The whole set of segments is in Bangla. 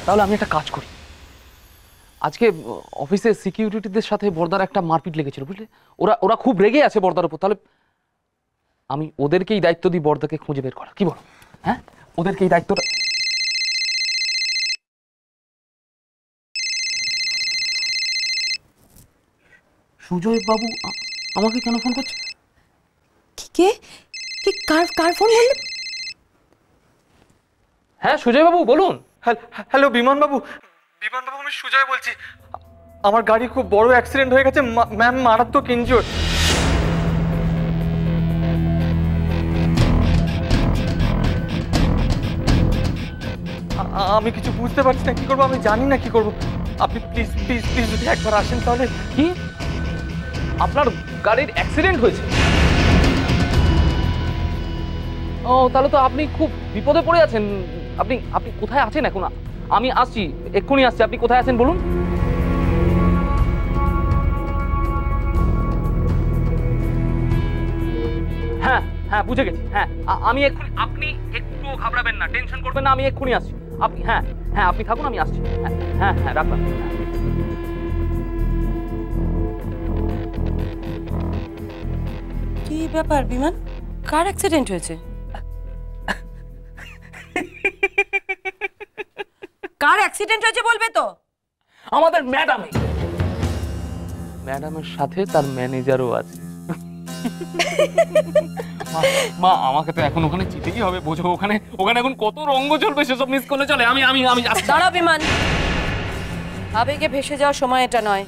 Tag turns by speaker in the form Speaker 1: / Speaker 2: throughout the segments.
Speaker 1: তাহলে আমি একটা কাজ করি, আজকে অফিসের সিকিউরিটিদের সাথে বর্দার একটা মারপিট লেগেছিল বুঝলে, ওরা খুব রেগে আছে বর্দার উপর, তাহলে আমি ওদেরকেই দায়িত্ব দিই বর্দাকে খুঁজে বের করার, কি বলো? হ্যাঁ, ওদেরকেই দায়িত্বটা। সুজয় বাবু আমাকে কেন ফোন করছে?
Speaker 2: কে কে কার ফোন বললেন?
Speaker 1: হ্যাঁ সুজয় বাবু বলুন।
Speaker 3: হ্যালো বিমান বাবু, আমি সুজয় বলছি। আমার গাড়ি খুব বড় অ্যাক্সিডেন্ট হয়ে গেছে, ম্যাম মারাত্মক ইনজুর্ড। আমি কিছু বুঝতে পারছি না কি করবো, আমি জানি না কি করবো। আপনি প্লিজ প্লিজ প্লিজ যদি একবার আসেন তাহলে।
Speaker 1: কি, আপনার গাড়ির অ্যাক্সিডেন্ট হয়েছে? ও, তাহলে তো আপনি খুব বিপদে পড়ে আছেন। আপনি কোথায় আছেন এখন? আমি আসছি, এক্ষুনি আসছি। আপনি কোথায় আছেন বলুন? হ্যাঁ হ্যাঁ বুঝে গেছি। হ্যাঁ আমি এক্ষুনি, আপনি একটুও ঘাবড়াবেন না, টেনশন করবেন না, আমি এক্ষুনি আসছি। আপনি হ্যাঁ হ্যাঁ আপনি থাকুন, আমি আসছি। হ্যাঁ হ্যাঁ হ্যাঁ রাখলাম।
Speaker 2: কি ব্যাপার বিমান, কার অ্যাক্সিডেন্ট হয়েছে? কার অ্যাক্সিডেন্ট হয়েছে বলবে তো?
Speaker 1: আমাদের ম্যাডামের সাথে তার ম্যানেজারও আছে। মা আমাকে তো এখন ওখানে যেতেই হবে, বোঝো। ওখানে এখন কত রঙ্গ চলবে, সেসব মিস করলে চলে? আমি
Speaker 2: দাঁড়াও বিমান, আবেগে ভেসে যাওয়ার সময় এটা নয়।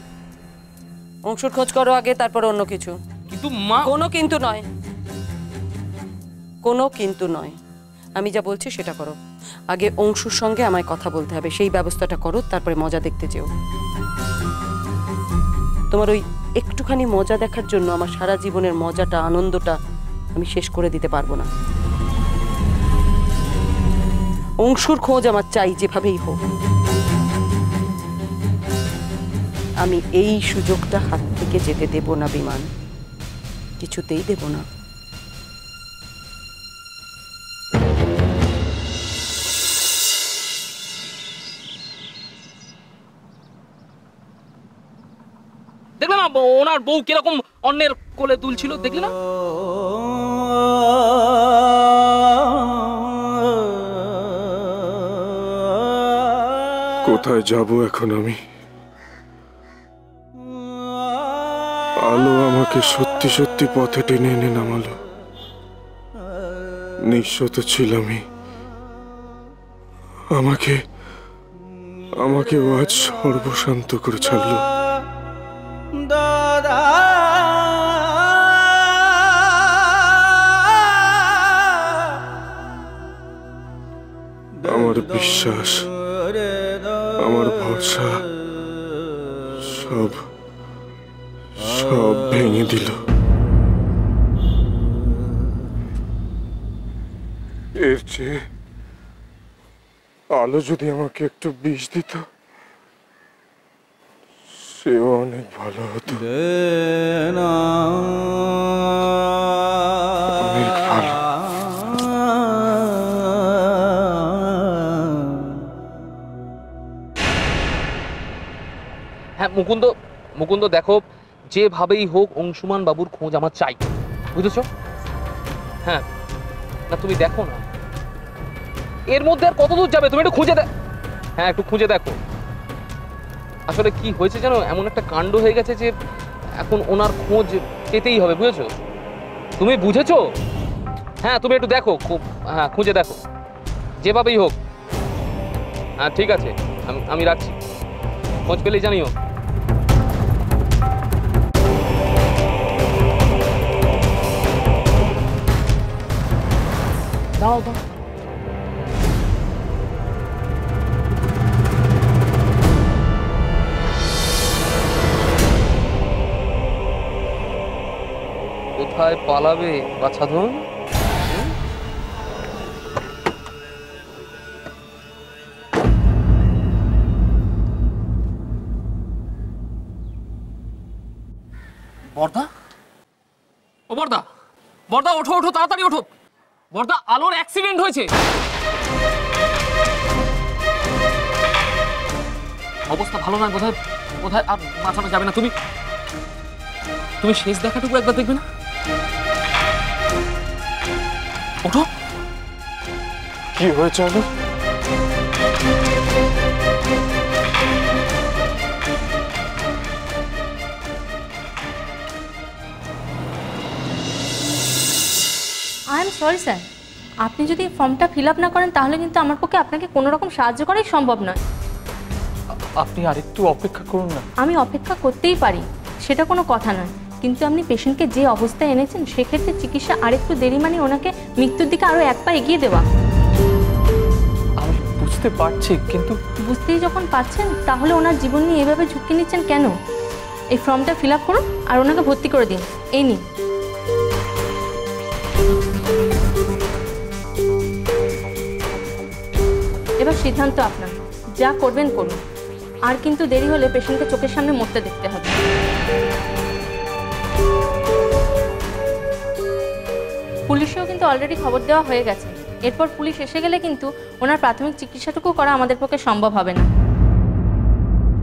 Speaker 2: অংশুর খোঁজ করো আগে, তারপর অন্য কিছু।
Speaker 1: কিন্তু মা।
Speaker 2: কোনো কিন্তু নয়, কোনো কিন্তু নয়। আমি যা বলছি সেটা করো। আগে অংশুর সঙ্গে আমায় কথা বলতে হবে, সেই ব্যবস্থাটা করো, তারপরে মজা দেখতে যেও। তোমার ওই একটুখানি মজা দেখার জন্য আমার সারা জীবনের মজাটা, আনন্দটা আমি শেষ করে দিতে পারবো না। অংশুর খোঁজ আমার চাই, যেভাবেই হোক। আমি এই সুযোগটা হাত থেকে যেতে দেব না বিমান, কিছুতেই দেব না।
Speaker 1: দেখলে না ওনার বউ কিরকম অন্যের কোলে তুলছিল, দেখলি না?
Speaker 4: কোথায় যাব এখন আমি? আলো আমাকে সত্যি সত্যি পথে টেনে এনে নামালো। নিঃস্ব ছিলামই, আমাকে আজ সর্বশান্ত করে ছাড়লো। আমার বিশ্বাস, আমার ভরসা সব ভেঙে দিল। এর চেয়ে আলো যদি আমাকে একটু বিষ দিত, সেও অনেক ভালো হতো। অনেক ভালো।
Speaker 1: হ্যাঁ মুকুন্দ দেখো, যেভাবেই হোক অংশুমান বাবুর খোঁজ আমার চাই, বুঝেছো? হ্যাঁ না তুমি দেখো না, এর মধ্যে আর কত দূর যাবে? তুমি একটু খুঁজে হ্যাঁ একটু খুঁজে দেখো। আসলে কি হয়েছে জানো, এমন একটা কাণ্ড হয়ে গেছে যে এখন ওনার খোঁজ পেতেই হবে, বুঝেছো? তুমি বুঝেছো? হ্যাঁ তুমি একটু দেখো, হ্যাঁ খুঁজে দেখো, যেভাবেই হোক। হ্যাঁ ঠিক আছে, আমি রাখছি, খোঁজ পেলেই জানিও। দাও কোথায় পালাবে বাছাধন? বর্দা, ও বর্দা, ওঠো তাড়াতাড়ি ওঠো। বর্দা, আলোর অ্যাক্সিডেন্ট হয়েছে। অবস্থা ভালো নয়, বোধহয় বোধহয় আর বাঁচানো যাবে না। তুমি তুমি শেষ দেখাটুকু একবার দেখবে না? ওঠো।
Speaker 4: কি হয়েছে আলো?
Speaker 5: আই এম সরি স্যার, আপনি যদি ফর্মটা ফিল আপ না করেন তাহলে কিন্তু আমার পক্ষে আপনাকে কোনো রকম সাহায্য করাই সম্ভব নয়।
Speaker 3: আপনি আরেকটু অপেক্ষা করুন না।
Speaker 5: আমি অপেক্ষা করতেই পারি, সেটা কোনো কথা নয়, কিন্তু আপনি পেশেন্টকে যে অবস্থায় এনেছেন সেক্ষেত্রে চিকিৎসা আরেকটু দেরি মানে ওনাকে মৃত্যুর দিকে আরও এক পা এগিয়ে দেওয়া।
Speaker 3: আমি বুঝতে পারছি, কিন্তু
Speaker 5: বুঝতেই যখন পারছেন তাহলে ওনার জীবন নিয়ে এভাবে ঝুঁকি নিচ্ছেন কেন? এই ফর্মটা ফিল আপ করুন আর ওনাকে ভর্তি করে দিন। এই নিন। এবার সিদ্ধান্ত আপনার, যা করবেন করুন, আর কিন্তু দেরি হলে পেশেন্টকে চোখের সামনে মরতে দেখতে হবে। পুলিশেও কিন্তু অলরেডি খবর দেওয়া হয়ে গেছে, এরপর পুলিশ এসে গেলে কিন্তু ওনার প্রাথমিক চিকিৎসাটুকু করা আমাদের পক্ষে সম্ভব হবে না।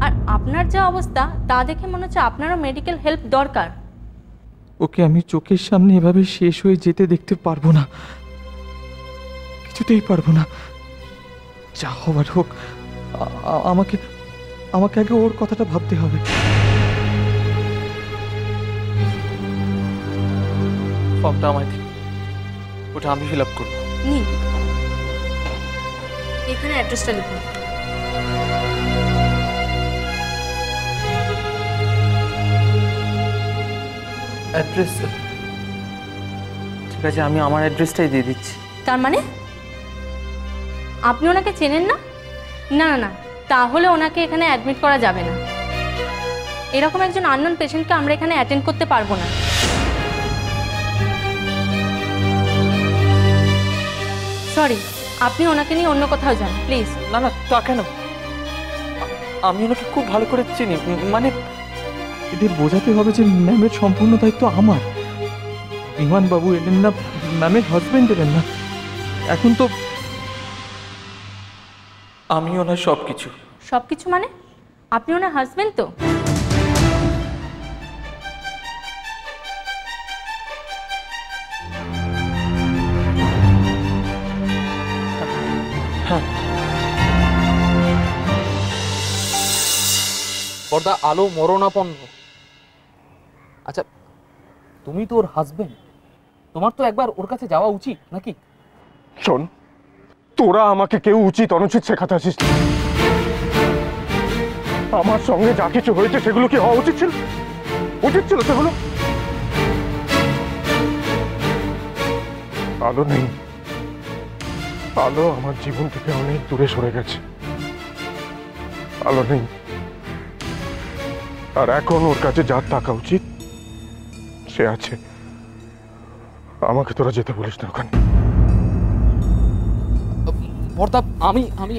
Speaker 5: আর আপনার যা অবস্থা তা দেখে মনে হচ্ছে আপনারও মেডিকেল হেল্প দরকার।
Speaker 3: ওকে আমি চোখের সামনে এভাবে শেষ হয়ে যেতে দেখতে পারবো না, কিছুতেই পারবো না। যা হবার হোক, আমাকে আমাকে আগে ওর কথাটা ভাবতে হবে। ফর্মটা আমায় দিন, ওটা আমি ফিল আপ করবো।
Speaker 5: নিন, এখানে অ্যাড্রেসটা লিখুন।
Speaker 3: অ্যাড্রেস ঠিক আছে, আমি আমার অ্যাড্রেসটাই দিয়ে দিচ্ছি।
Speaker 5: তার মানে আপনি ওনাকে চেনেন না? না না না, তাহলে ওনাকে এখানে অ্যাডমিট করা যাবে না। এরকম একজন আননোন পেশেন্টকে আমরা এখানে অ্যাটেন্ড করতে পারবো না। সরি, আপনি ওনাকে নিয়ে অন্য কোথাও যান প্লিজ।
Speaker 3: না না, তা কেন? আমি ওনাকে খুব ভালো করে চিনি, মানে এদের বোঝাতে হবে যে ম্যামের সম্পূর্ণ দায়িত্ব আমার। বিমানবাবু এলেন না, ম্যামের হাজবেন্ড এলেন না, এখন তো আমি ওনার সব কিছু।
Speaker 5: সব কিছু মানে? আপনি ওনার হাজবেন্ড তো?
Speaker 3: হ্যাঁ,
Speaker 1: বর্দা, আলো মরণাপন্ন। আচ্ছা, তুমি তো ওর হাজবেন্ড, তোমার তো একবার ওর কাছে যাওয়া উচিত নাকি?
Speaker 4: শোন, তোরা আমাকে কেউ উচিত অনুচিত শেখাতে আসিস না। আমার সঙ্গে যা কিছু হয়েছে সেগুলো কি হওয়া উচিত ছিল? উচিত ছিল সেগুলো? আলো নেই, আলো আমার জীবন থেকে অনেক দূরে সরে গেছে। আলো নেই, আর এখন ওর কাছে যার থাকা উচিত সে আছে। আমাকে তোরা যেতে বলিস না ওখানে।
Speaker 1: বর্দা, আমি আমি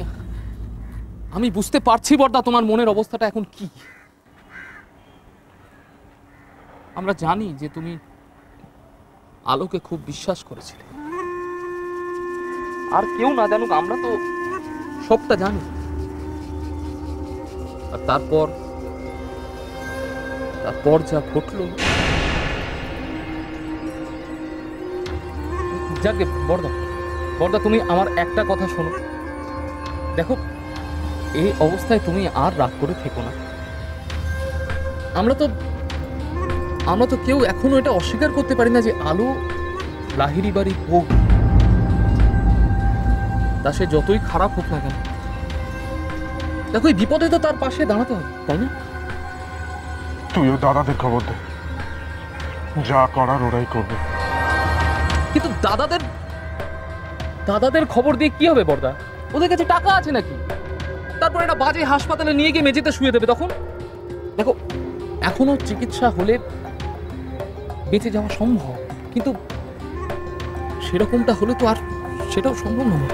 Speaker 1: আমি বুঝতে পারছি বর্দা তোমার মনের অবস্থাটা এখন কি। আমরা জানি যে তুমি আলোকে খুব বিশ্বাস করেছিলে, আর কেউ না জানুক, আমরা তো সবটা জানি। আর তারপর যা ঘটলো, যাকে বর্দা, তুমি আমার একটা কথা শোনো। দেখো, এই অবস্থায় তুমি আর রাগ করে থেকো না। আমরা তো কেউ এখনো এটা অস্বীকার করতে পারি না যে আলো লাহিড়ী বাড়ির বউ। তা সে যতই খারাপ হোক না কেন, দেখো এই বিপদে তো তার পাশে দাঁড়াতে হবে, তাই না?
Speaker 4: তুইও দাদাদের খবর দে, যা করার ওরাই করবে।
Speaker 1: কিন্তু দাদাদের খবর দিয়ে কি হবে বর্দা? ওদের কাছে টাকা আছে নাকি? তারপর একটা বাজে হাসপাতালে নিয়ে গিয়ে মেঝেতে শুয়ে দেবে তখন? দেখো, এখনো চিকিৎসা হলে বেঁচে যাওয়া সম্ভব, কিন্তু সেরকমটা হলে তো আর সেটাও সম্ভব নয়।